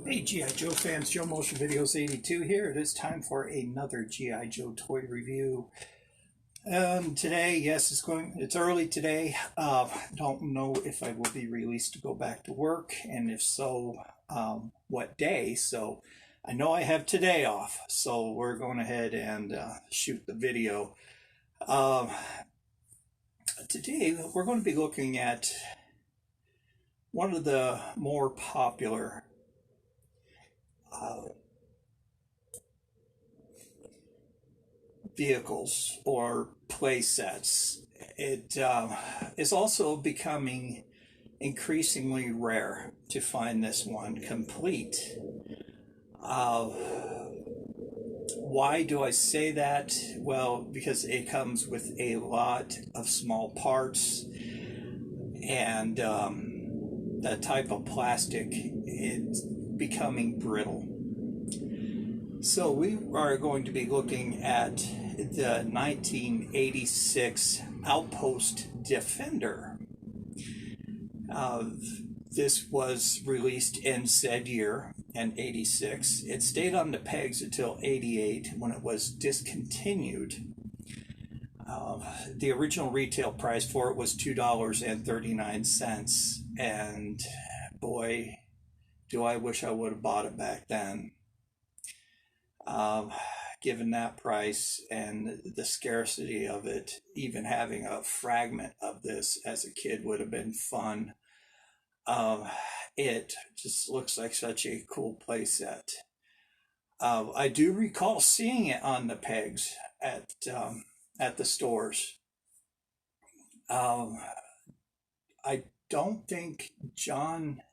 Hey G.I. Joe fans, Joe Motion Videos 82 here. It is time for another G.I. Joe toy review. Today, yes, it's early today. Don't know if I will be released to go back to work, and if so, what day. So I know I have today off, so we're going ahead and shoot the video. Today we're going to be looking at one of the more popular vehicles or play sets. It is also becoming increasingly rare to find this one complete. Why do I say that? Well, because it comes with a lot of small parts, and the type of plastic is becoming brittle. So we are going to be looking at the 1986 Outpost Defender. This was released in said year, in 86. It stayed on the pegs until 88 when it was discontinued. The original retail price for it was $2.39, and boy, do I wish I would have bought it back then. Given that price and the scarcity of it, even having a fragment of this as a kid would have been fun. It just looks like such a cool playset. I do recall seeing it on the pegs at the stores. I don't think John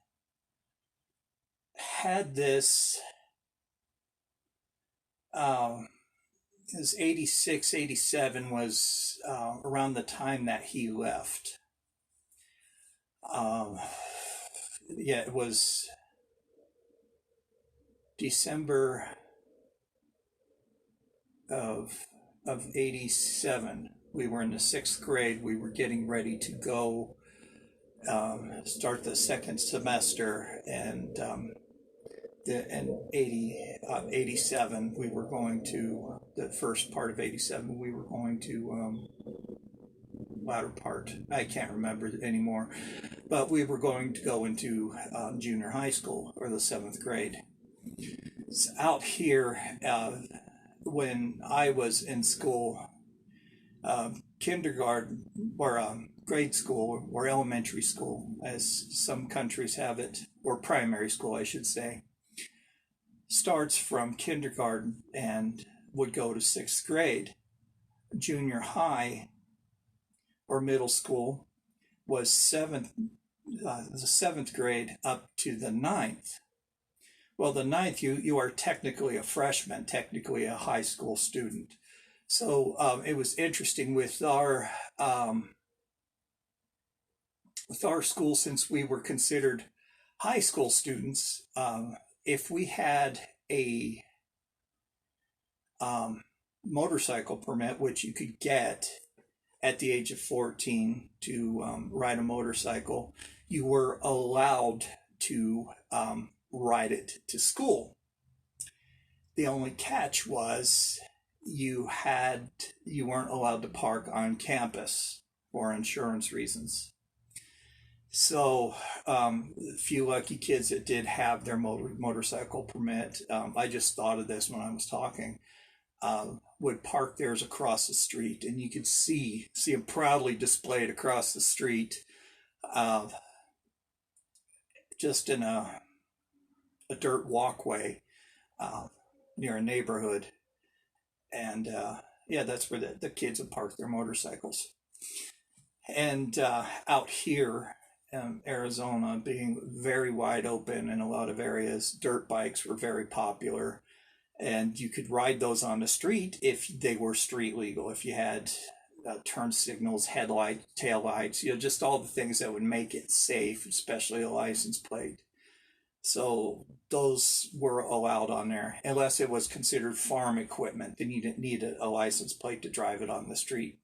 had this. His 86, 87 was around the time that he left. Yeah, it was December of 87. We were in the 6th grade. We were getting ready to go start the second semester, and in 87, we were going to, the first part of 87, we were going to, latter part, I can't remember anymore, but we were going to go into junior high school, or the 7th grade. So out here, when I was in school, kindergarten, or grade school, or elementary school, as some countries have it, or primary school, I should say, starts from kindergarten and would go to 6th grade. Junior high or middle school was the 7th grade up to the 9th. Well, the 9th, you are technically a freshman, technically a high school student. So it was interesting with our school, since we were considered high school students. If we had a motorcycle permit, which you could get at the age of 14 to ride a motorcycle, you were allowed to ride it to school. The only catch was you weren't allowed to park on campus for insurance reasons. So a few lucky kids that did have their motorcycle permit, I just thought of this when I was talking, would park theirs across the street, and you could see them proudly displayed across the street, just in a dirt walkway near a neighborhood. And Yeah, that's where the kids would park their motorcycles. And out here, Arizona being very wide open in a lot of areas, dirt bikes were very popular. And you could ride those on the street if they were street legal, if you had turn signals, headlight, tail lights, just all the things that would make it safe, especially a license plate. So those were allowed on there, unless it was considered farm equipment. Then you didn't need a license plate to drive it on the street.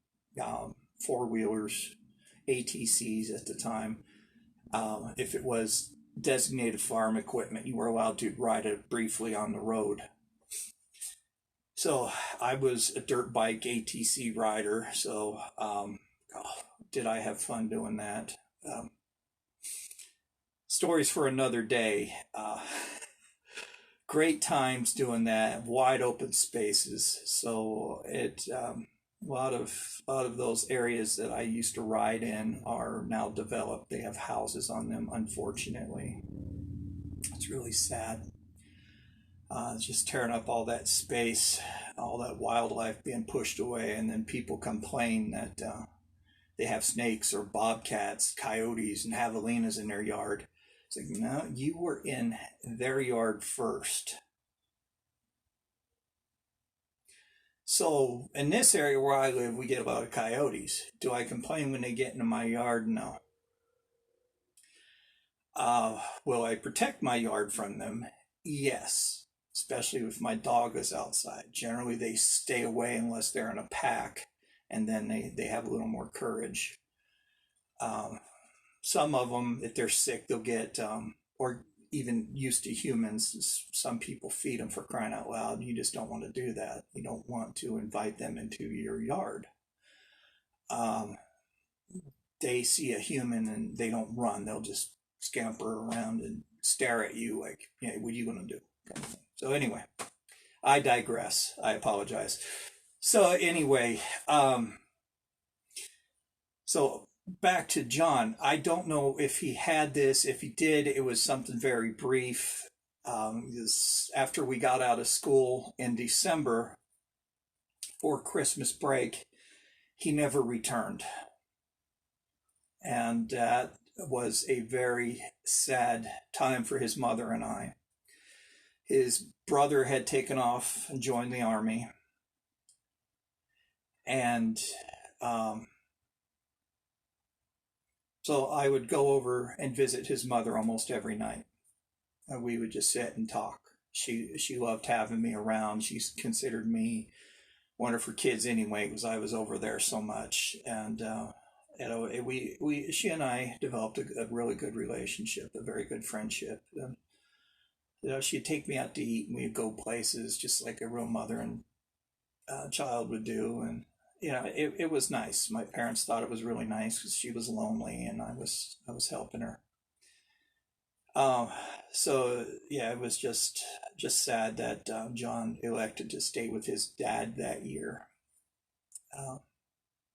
Four-wheelers, ATCs at the time. If it was designated farm equipment, you were allowed to ride it briefly on the road. So I was a dirt bike ATC rider. So did I have fun doing that? Stories for another day. Great times doing that, wide open spaces. So a lot of those areas that I used to ride in are now developed. They have houses on them, unfortunately. It's really sad. Just tearing up all that space, all that wildlife being pushed away, and then people complain that they have snakes or bobcats, coyotes, and javelinas in their yard. It's like, no, you were in their yard first. So in this area where I live, we get a lot of coyotes. Do I complain when they get into my yard? No. Will I protect my yard from them? Yes, especially if my dog is outside. Generally, they stay away unless they're in a pack, and then they have a little more courage. Some of them, if they're sick, they'll get, or even used to humans, some people feed them, for crying out loud. You just don't want to do that. You don't want to invite them into your yard. They see a human and they don't run. They'll just scamper around and stare at you like, yeah, what are you going to do? Kind of thing. So anyway, I digress. I apologize. So anyway, so back to John. I don't know if he had this. If he did, it was something very brief. After we got out of school in December for Christmas break, he never returned. And that was a very sad time for his mother and I. His brother had taken off and joined the army. And so I would go over and visit his mother almost every night. We would just sit and talk. She loved having me around. She considered me one of her kids anyway, because I was over there so much. And she and I developed a really good relationship, a very good friendship. And, she'd take me out to eat, and we'd go places just like a real mother and child would do. And it was nice. My parents thought it was really nice because she was lonely and I was helping her. So yeah, it was just sad that John elected to stay with his dad that year,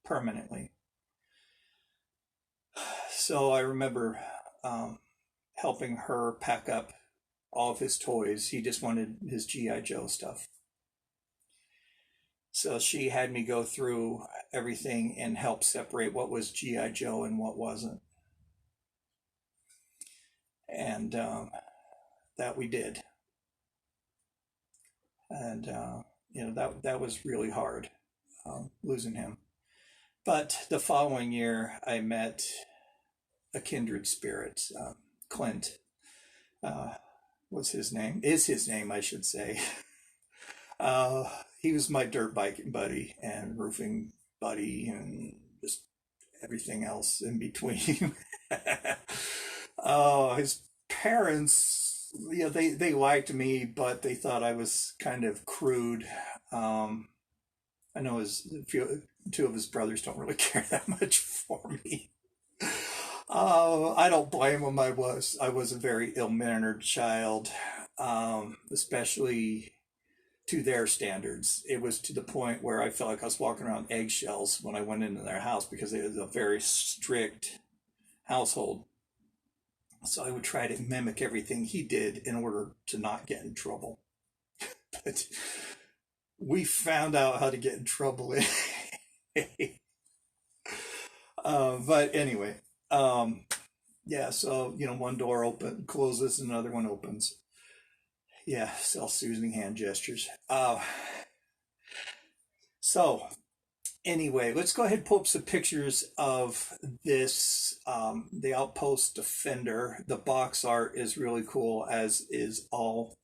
permanently. So I remember helping her pack up all of his toys. He just wanted his G.I. Joe stuff. So she had me go through everything and help separate what was G.I. Joe and what wasn't. And that we did. And, that was really hard, losing him. But the following year, I met a kindred spirit, Clint. What's his name? Is his name, I should say. He was my dirt biking buddy and roofing buddy and just everything else in between. His parents, they liked me, but they thought I was kind of crude. I know two of his brothers don't really care that much for me. I don't blame them. I was a very ill-mannered child, especially to their standards. It was to the point where I felt like I was walking around eggshells when I went into their house because it was a very strict household. So I would try to mimic everything he did in order to not get in trouble. But we found out how to get in trouble. But anyway, yeah, so, one door closes, another one opens. Yeah, self-soothing hand gestures. So anyway, let's go ahead and pull up some pictures of this, the Outpost Defender. The box art is really cool, as is all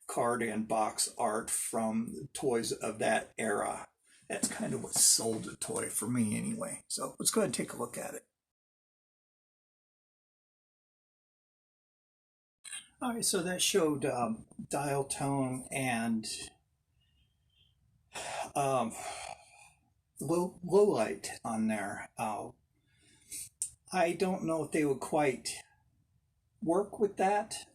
card and box art from toys of that era. That's kind of what sold the toy for me anyway. So let's go ahead and take a look at it. All right, so that showed dial tone and low light on there. I don't know if they would quite work with that.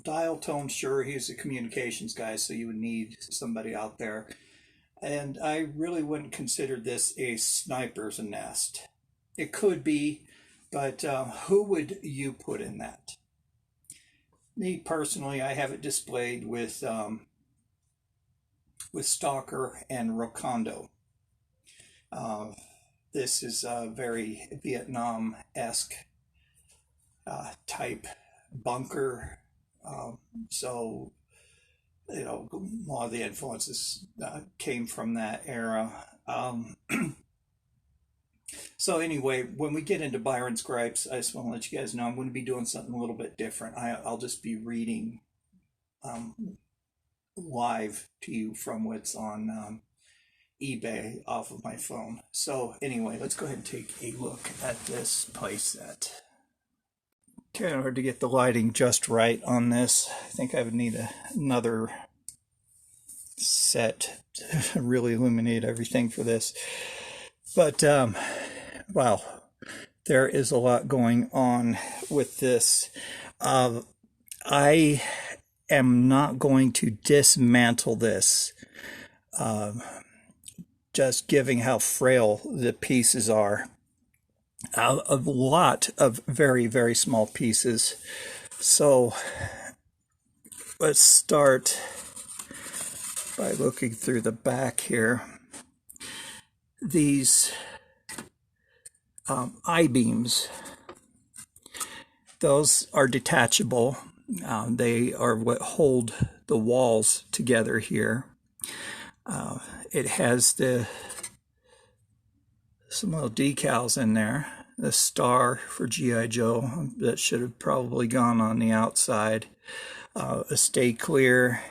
Dial tone, sure, he's a communications guy, so you would need somebody out there. And I really wouldn't consider this a sniper's nest. It could be, but who would you put in that? Me personally, I have it displayed with Stalker and Rokondo. This is a very Vietnam-esque type bunker. So, a lot of the influences came from that era. So anyway, when we get into Byron's gripes, I just want to let you guys know I'm going to be doing something a little bit different. I'll just be reading live to you from what's on eBay off of my phone. So anyway, let's go ahead and take a look at this playset. Kind of hard to get the lighting just right on this. I think I would need another set to really illuminate everything for this. But wow, there is a lot going on with this. I am not going to dismantle this, just giving how frail the pieces are. A lot of very, very small pieces. So let's start by looking through the back here. These I-beams, those are detachable. They are what hold the walls together here. It has some little decals in there. The star for G.I. Joe, that should have probably gone on the outside. A stay clear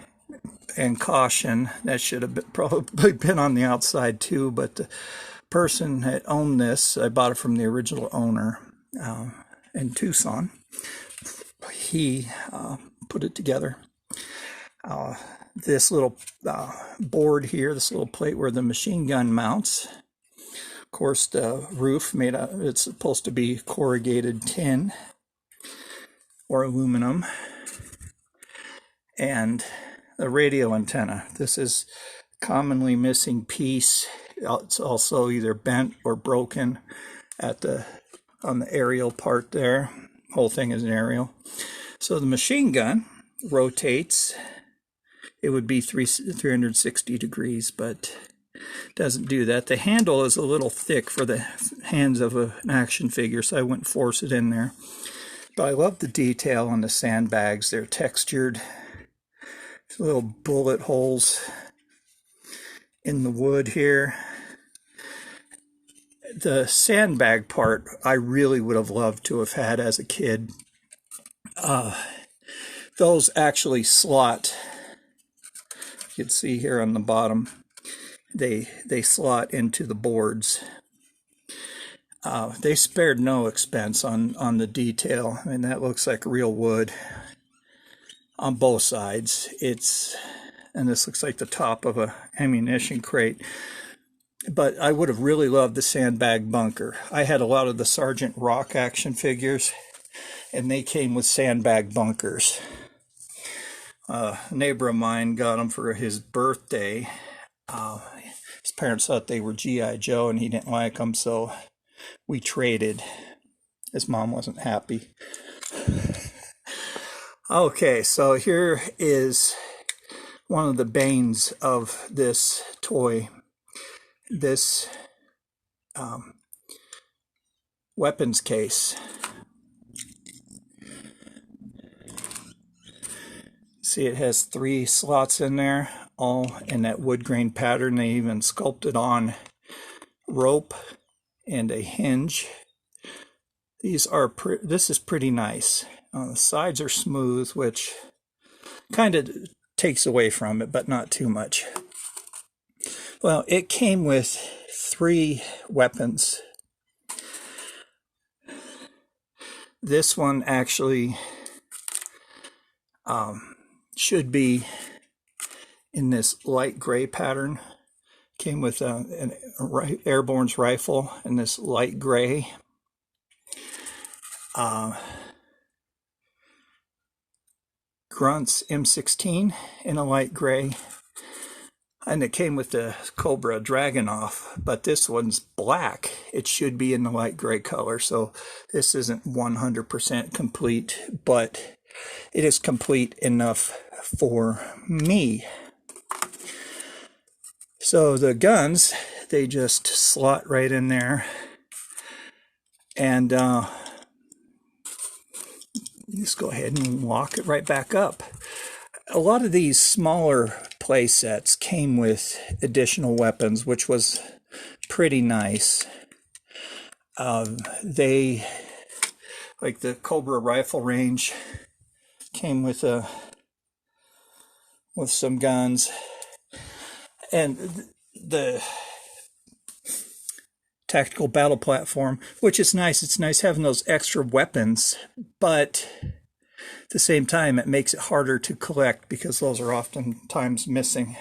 and caution, that should have probably been on the outside too, but the person that owned this, I bought it from the original owner in Tucson. He put it together. This little board here, this little plate where the machine gun mounts. Of course, the roof it's supposed to be corrugated tin or aluminum. And the radio antenna. This is commonly missing piece. It's also either bent or broken on the aerial part there. Whole thing is an aerial. So the machine gun rotates. It would be 360 degrees, but doesn't do that. The handle is a little thick for the hands of an action figure, so I wouldn't force it in there. But I love the detail on the sandbags. They're textured. Little bullet holes in the wood here. The sandbag part I really would have loved to have had as a kid. Those actually slot. You can see here on the bottom, they slot into the boards. They spared no expense on the detail. I mean, that looks like real wood on both sides. And this looks like the top of a ammunition crate. But I would have really loved the sandbag bunker. I had a lot of the Sergeant Rock action figures, and they came with sandbag bunkers. A neighbor of mine got them for his birthday. His parents thought they were G.I. Joe, and he didn't like them, so we traded. His mom wasn't happy. Okay, so here is one of the banes of this toy. This weapons case. See, it has 3 slots in there, all in that wood grain pattern. They even sculpted on rope and a hinge. These are this is pretty nice. The sides are smooth, which kind of takes away from it, but not too much. Well, it came with 3 weapons. This one actually should be in this light gray pattern. Came with an airborne's rifle in this light gray. Grunt's M16 in a light gray. And it came with the Cobra Dragunov, but this one's black. It should be in the light gray color, so this isn't 100% complete, but it is complete enough for me. So the guns, they just slot right in there, and just go ahead and lock it right back up. A lot of these smaller play sets came with additional weapons, which was pretty nice. They, like the Cobra rifle range, came with some guns, and the tactical battle platform, which is nice. It's nice having those extra weapons, but at the same time, it makes it harder to collect because those are oftentimes missing.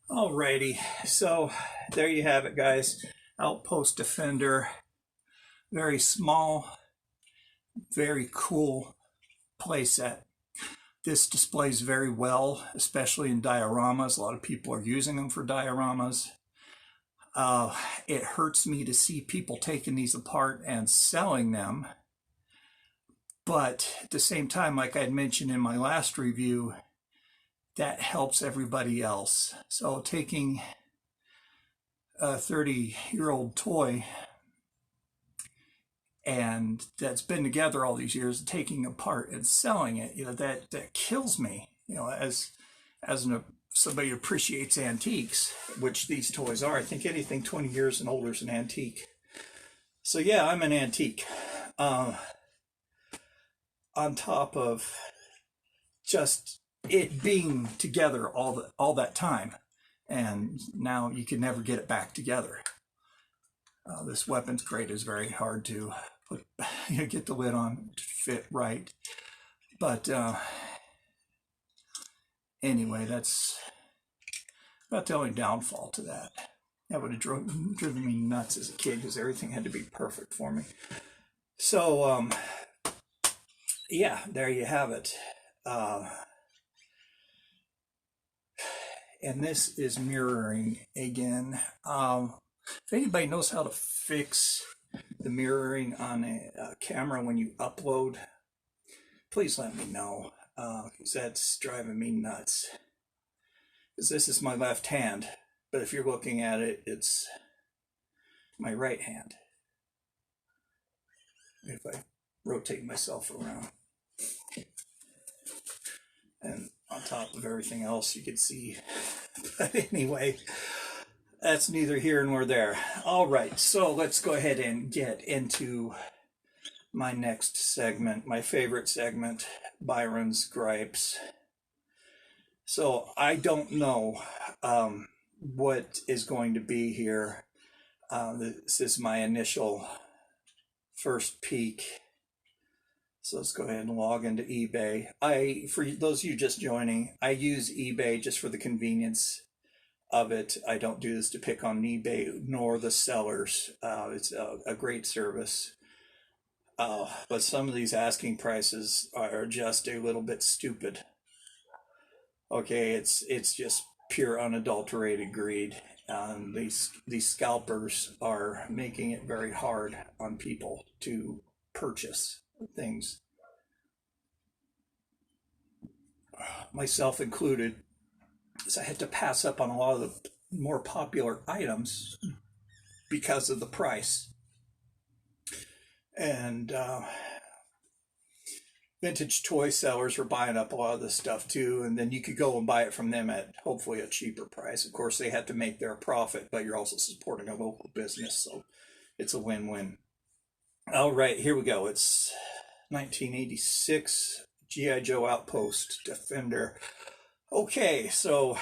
Alrighty, so there you have it, guys. Outpost Defender. Very small, very cool playset. This displays very well, especially in dioramas. A lot of people are using them for dioramas. It hurts me to see people taking these apart and selling them. But at the same time, like I had mentioned in my last review, that helps everybody else. So taking a 30-year-old toy and that's been together all these years, taking apart and selling it, that kills me. As somebody who appreciates antiques, which these toys are. I think anything 20 years and older is an antique. So yeah, I'm an antique. On top of just it being together all that time, and now you can never get it back together. This weapons crate is very hard to put, get the lid on to fit right, but anyway, that's about the only downfall to that. That would have driven me nuts as a kid because everything had to be perfect for me. So yeah, there you have it. And this is mirroring again. If anybody knows how to fix the mirroring on a camera when you upload, please let me know, because that's driving me nuts. Because this is my left hand, but if you're looking at it, it's my right hand. If I rotate myself around. And on top of everything else you can see. But anyway, that's neither here nor there. All right, so let's go ahead and get into my next segment, my favorite segment, Byron's Gripes. So I don't know what is going to be here. This is my initial first peek. So let's go ahead and log into eBay. For those of you just joining, I use eBay just for the convenience of it. I don't do this to pick on eBay nor the sellers. It's a great service. But some of these asking prices are just a little bit stupid. Okay, it's just pure unadulterated greed. These scalpers are making it very hard on people to purchase things. myself included, is I had to pass up on a lot of the more popular items because of the price. And vintage toy sellers were buying up a lot of this stuff too, and then you could go and buy it from them at hopefully a cheaper price. Of course, they had to make their profit, but you're also supporting a local business, so it's a win-win. All right, here we go. It's 1986 G.I. Joe Outpost Defender. Okay, so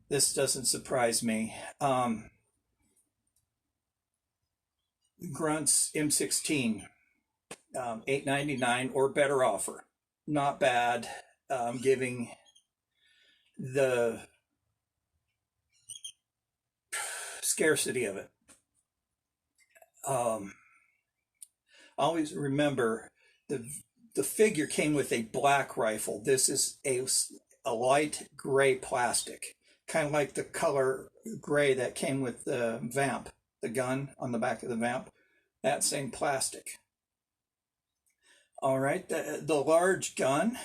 this doesn't surprise me. Grunt's M16, $8.99 or better offer. Not bad, giving the scarcity of it. Always remember the figure came with a black rifle. This is a light gray plastic, kind of like the color gray that came with the Vamp, the gun on the back of the Vamp. That same plastic. All right, the large gun,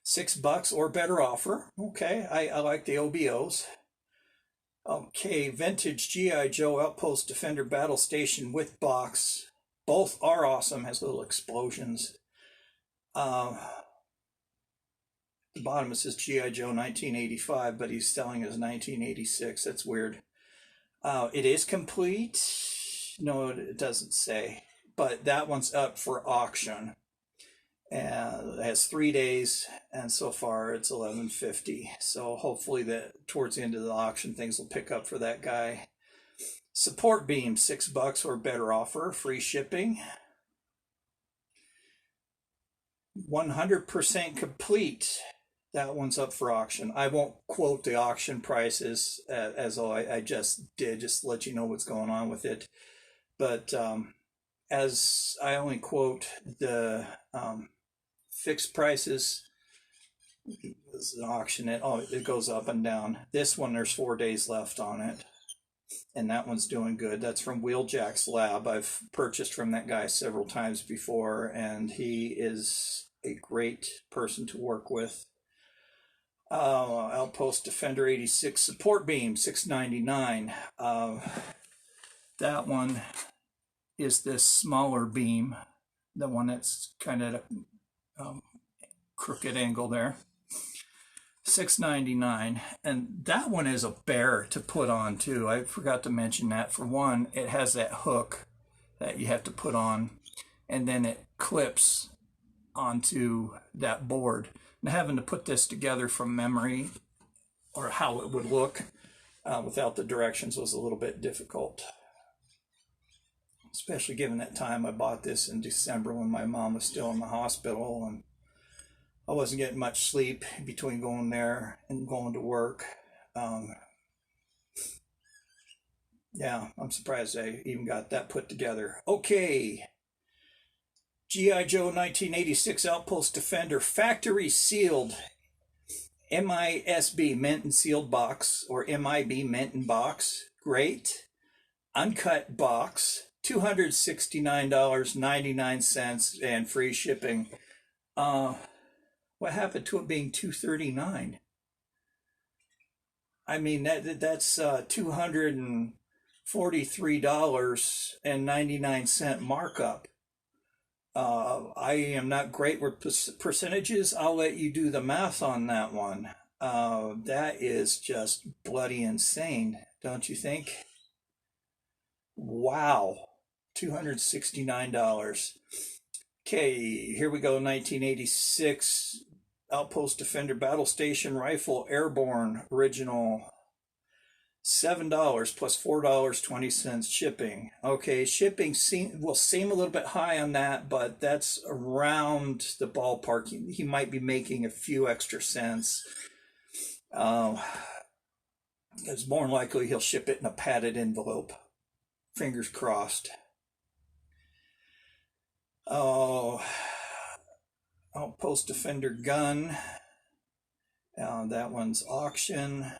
$6 or better offer. Okay, I like the OBOs. Okay, vintage G.I. Joe Outpost Defender Battle Station with box. Both are awesome, has little explosions. The bottom it says G.I. Joe 1985, but he's selling as 1986. That's weird. It is complete. No, it doesn't say, but that one's up for auction. And it has 3 days, and so far it's $11.50. So hopefully that towards the end of the auction things will pick up for that guy. Support beam, $6 or better offer, free shipping. 100% complete. That one's up for auction. I won't quote the auction prices as though I just did, just to let you know what's going on with it. But as I only quote the fixed prices, this is an auction. It goes up and down. This one, there's 4 days left on it, and that one's doing good. That's from Wheeljack's Lab. I've purchased from that guy several times before, and he is a great person to work with. Outpost Defender 86 support beam, $6.99. That one is this smaller beam, the one that's kind of crooked angle there. $6.99, and that one is a bear to put on too. I forgot to mention that. For one, it has that hook that you have to put on, and then it clips onto that board. And having to put this together from memory, or how it would look without the directions, was a little bit difficult. Especially given that time I bought this in December when my mom was still in the hospital, and I wasn't getting much sleep between going there and going to work. Yeah, I'm surprised I even got that put together. Okay. G.I. Joe 1986 Outpost Defender factory sealed MISB, mint and sealed box, or MIB, mint and box. Great. Uncut box, $269.99 and free shipping. What happened to it being $239? I mean, that's $243.99 markup. I am not great with percentages. I'll let you do the math on that one. That is just bloody insane, don't you think? Wow, $269. Okay, here we go. 1986 Outpost Defender Battle Station Rifle Airborne Original, $7 plus $4.20 shipping. Okay, shipping will seem a little bit high on that, but that's around the ballpark. He might be making a few extra cents. It's more than likely he'll ship it in a padded envelope. Fingers crossed. Oh, Outpost Defender gun. That one's auction.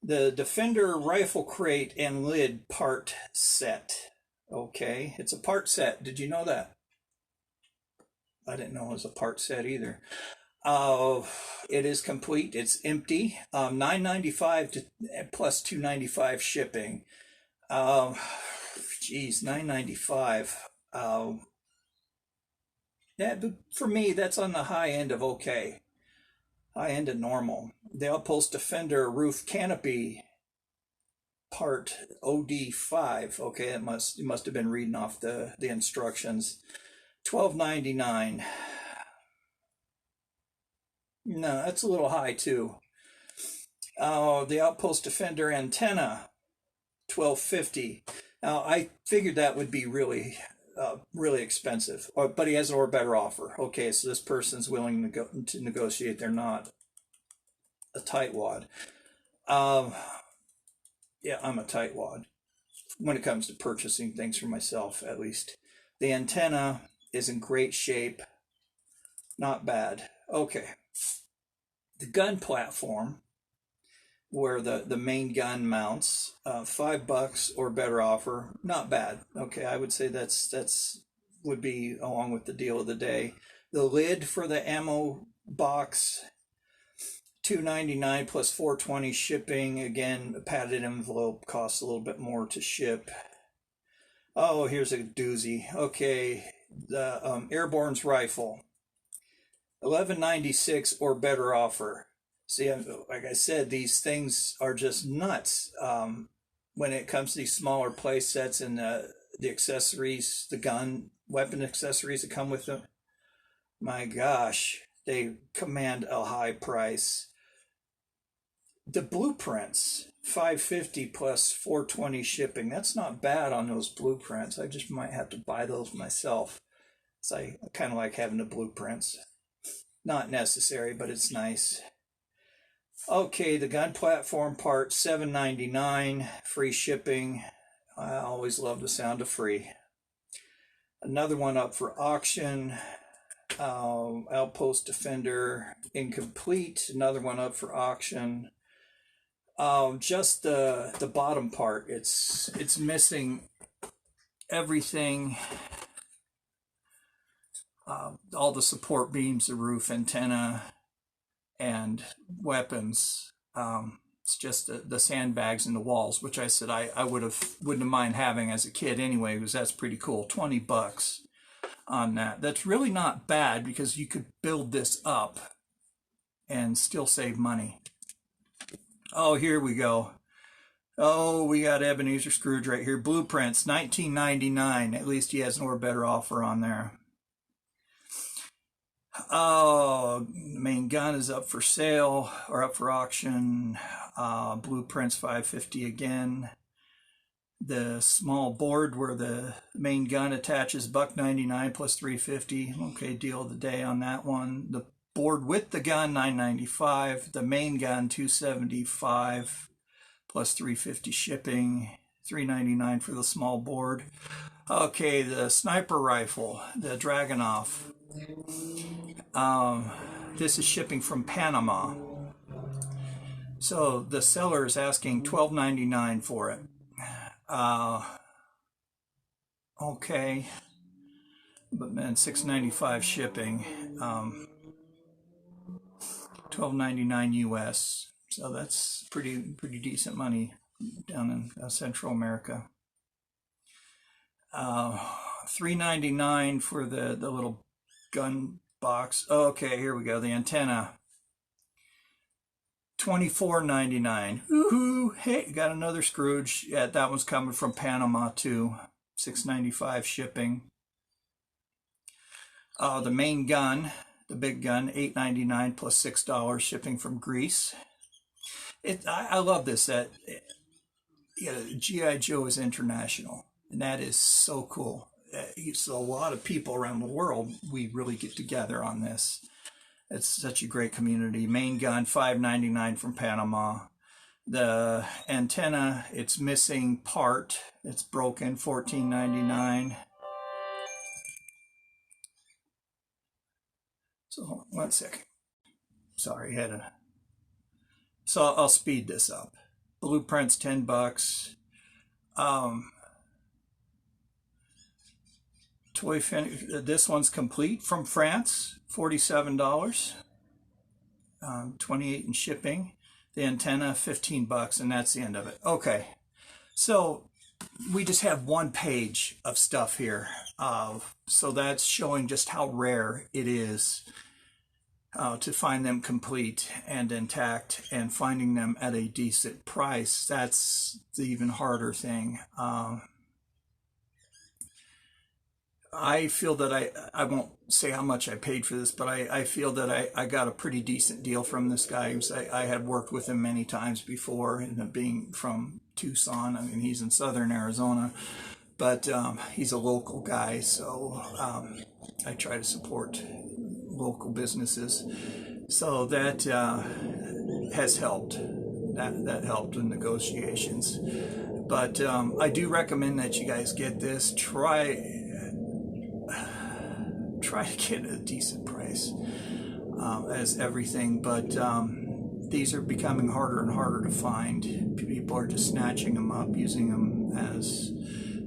The Defender rifle crate and lid part set. Okay, it's a part set. Did you know that? I didn't know it was a part set either. It is complete. It's empty. $9.95 to plus $2.95 shipping. Geez, $9.95. That for me, that's on the high end of okay. High end of normal. The Outpost Defender roof canopy part OD5. Okay, you must have been reading off the instructions. $12.99. No, that's a little high too. The Outpost Defender antenna, $12.50. Now I figured that would be really expensive, but he has an or better offer. Okay, so this person's willing to negotiate. They're not a tightwad. Yeah, I'm a tightwad when it comes to purchasing things for myself, at least. The antenna is in great shape. Not bad. Okay. The gun platform, where the main gun mounts, $5 or better offer. Not bad. Okay, I would say that's would be along with the deal of the day. The lid for the ammo box, $2.99 plus $4.20 shipping. Again, a padded envelope costs a little bit more to ship. Oh, here's a doozy. Okay, the Airborne's rifle, $11.96 or better offer. See, like I said, these things are just nuts. When it comes to these smaller play sets and the accessories, the gun, weapon accessories that come with them, my gosh, they command a high price. The blueprints, $5.50 plus $4.20 shipping. That's not bad on those blueprints. I just might have to buy those myself. So I kind of like having the blueprints. Not necessary, but it's nice. Okay, the gun platform part, $7.99, free shipping. I always love the sound of free. Another one up for auction. Outpost Defender, incomplete. Another one up for auction. Just the bottom part. It's missing everything. All the support beams, the roof, antenna, and weapons. It's just the sandbags and the walls, which I said I wouldn't have mind having as a kid anyway, because that's pretty cool. $20 on that. That's really not bad because you could build this up and still save money. Oh, here we go. Oh, we got Ebenezer Scrooge right here. Blueprints, $19.99. At least he has an or better offer on there. Oh, the main gun is up for sale or up for auction. Blueprints, $5.50 again. The small board where the main gun attaches, $1.99 plus $3.50. Okay, deal of the day on that one. The board with the gun, $9.95. The main gun, $2.75 plus $3.50 shipping. $3.99 for the small board. Okay, the sniper rifle, the Dragunov. This is shipping from Panama. So the seller is asking $12.99 for it. Okay, but then $6.95 shipping. $12.99 US. So that's pretty decent money down in Central America. $3.99 for the little gun box. Okay, here we go. The antenna, $24.99. Woohoo! Hey, got another Scrooge. Yeah, that one's coming from Panama too. $6.95 shipping. The main gun, the big gun, $8.99 plus $6 shipping from Greece. I love this. That G.I. Joe is international, and that is so cool. So a lot of people around the world, we really get together on this. It's such a great community. Main gun, $5.99 from Panama. The antenna, it's missing part. It's broken, $14.99. So, 1 second. Sorry, so I'll speed this up. Blueprints, $10. Toy this one's complete from France, $47, 28 in shipping. The antenna, $15, and that's the end of it. Okay, so we just have one page of stuff here. So that's showing just how rare it is to find them complete and intact, and finding them at a decent price. That's the even harder thing. I feel that I won't say how much I paid for this, but I feel that I got a pretty decent deal from this guy. I had worked with him many times before, and being from Tucson, I mean, he's in southern Arizona, but he's a local guy, so I try to support local businesses. So that has helped. That helped in negotiations. But I do recommend that you guys get this. Try to get a decent price as everything, but these are becoming harder and harder to find. People are just snatching them up, using them as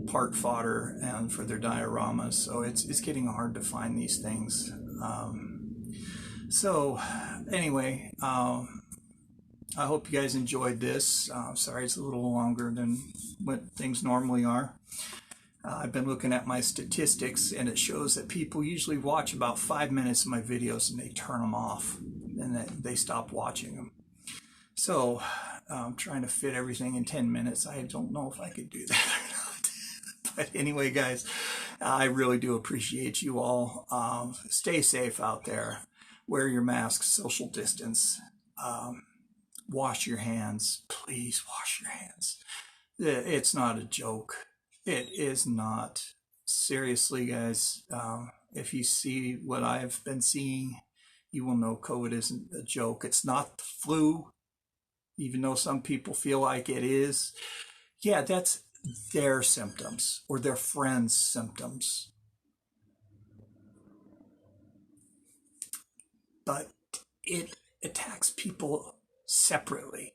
part fodder and for their dioramas, so it's getting hard to find these things. So anyway, I hope you guys enjoyed this. Sorry it's a little longer than what things normally are. I've been looking at my statistics, and it shows that people usually watch about 5 minutes of my videos and they turn them off, and they stop watching them. So I'm trying to fit everything in 10 minutes. I don't know if I could do that or not. But anyway, guys, I really do appreciate you all. Stay safe out there. Wear your masks, social distance. Wash your hands. Please wash your hands. It's not a joke. It is not. Seriously, guys, if you see what I've been seeing, you will know COVID isn't a joke. It's not the flu, even though some people feel like it is. Yeah, that's their symptoms or their friends' symptoms. But it attacks people separately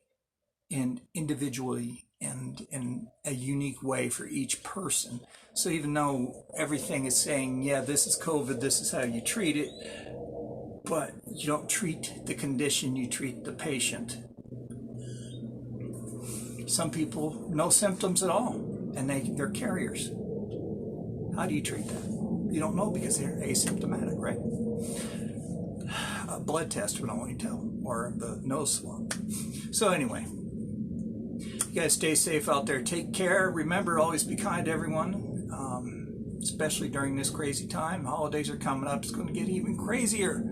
and individually, and in a unique way for each person. So even though everything is saying, yeah, this is COVID, this is how you treat it, but you don't treat the condition, you treat the patient. Some people, no symptoms at all, and they're carriers. How do you treat that? You don't know, because they're asymptomatic, right? A blood test would only tell, or the nose swab. So anyway, you guys stay safe out there. Take care. Remember, always be kind to everyone, especially during this crazy time. Holidays are coming up. It's going to get even crazier.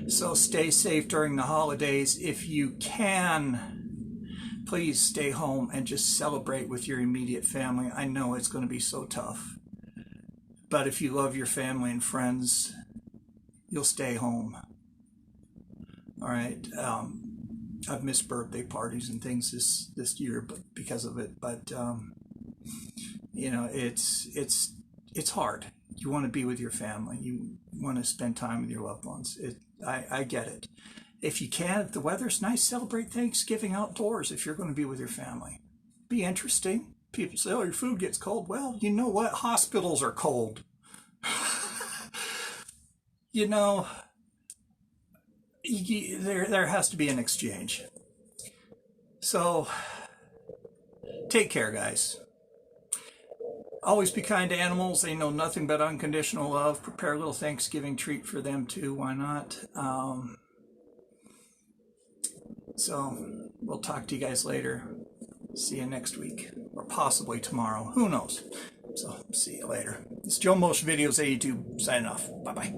So stay safe during the holidays. If you can, please stay home and just celebrate with your immediate family. I know it's going to be so tough. But if you love your family and friends, you'll stay home. All right. I've missed birthday parties and things this year, but because of it. But you know, it's hard. You want to be with your family. You want to spend time with your loved ones. I get it. If you can, if the weather's nice, celebrate Thanksgiving outdoors. If you're going to be with your family, be interesting. People say, "Oh, your food gets cold." Well, you know what? Hospitals are cold. You know. There has to be an exchange. So take care, guys. Always be kind to animals. They know nothing but unconditional love. Prepare a little Thanksgiving treat for them too. Why not? So we'll talk to you guys later. See you next week, or possibly tomorrow. Who knows? So see you later. It's Joe Motion Videos, YouTube, signing off. Bye-bye.